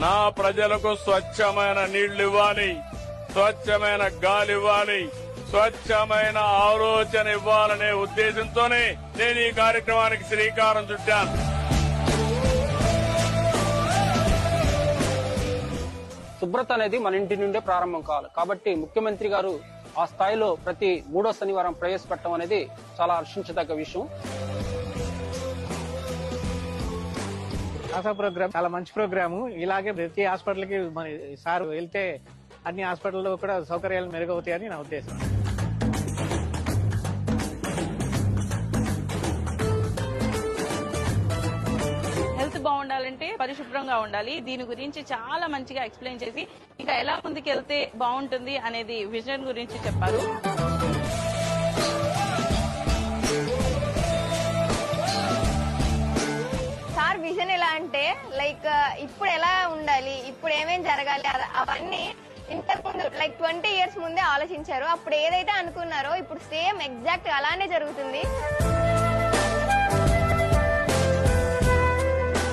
నా ప్రజలకు స్వచ్ఛమైన నీళ్లు ఇవ్వాలి, స్వచ్ఛమైన గాలి ఇవ్వాలి, స్వచ్ఛమైన ఆలోచన ఇవ్వాలనే ఉద్దేశంతోనే నేను ఈ కార్యక్రమానికి శ్రీకారం చుట్టాను. శుభ్రత అనేది మన ఇంటి నుండే ప్రారంభం కావాలి. కాబట్టి ముఖ్యమంత్రి గారు ఆ స్థాయిలో ప్రతి 3వ శనివారం ప్రవేశపెట్టడం అనేది చాలా హర్షించదగ్గ విషయం. ఆశా ప్రోగ్రామ్ చాలా మంచి ప్రోగ్రాము. ఇలాగే ప్రతి హాస్పిటల్ కి మన సార్ వెళ్తే అన్ని హాస్పిటల్లో కూడా సౌకర్యాలు మెరుగవుతాయని నా ఉద్దేశం. హెల్త్ బాగుండాలంటే పరిశుభ్రంగా ఉండాలి. దీని గురించి చాలా మంచిగా ఎక్స్ప్లెయిన్ చేసి ఇంకా ఎలా ముందుకు వెళ్తే బాగుంటుంది అనేది విజన్ గురించి చెప్పారు. సార్ విజన్ ఎలా అంటే లైక్ ఇప్పుడు ఎలా ఉండాలి, ఇప్పుడు ఏమేం జరగాలి అవన్నీ ఇంతకు ముందు లైక్ 20 years ముందే ఆలోచించారు. అప్పుడు ఏదైతే అనుకున్నారో ఇప్పుడు సేమ్ ఎగ్జాక్ట్ అలానే జరుగుతుంది.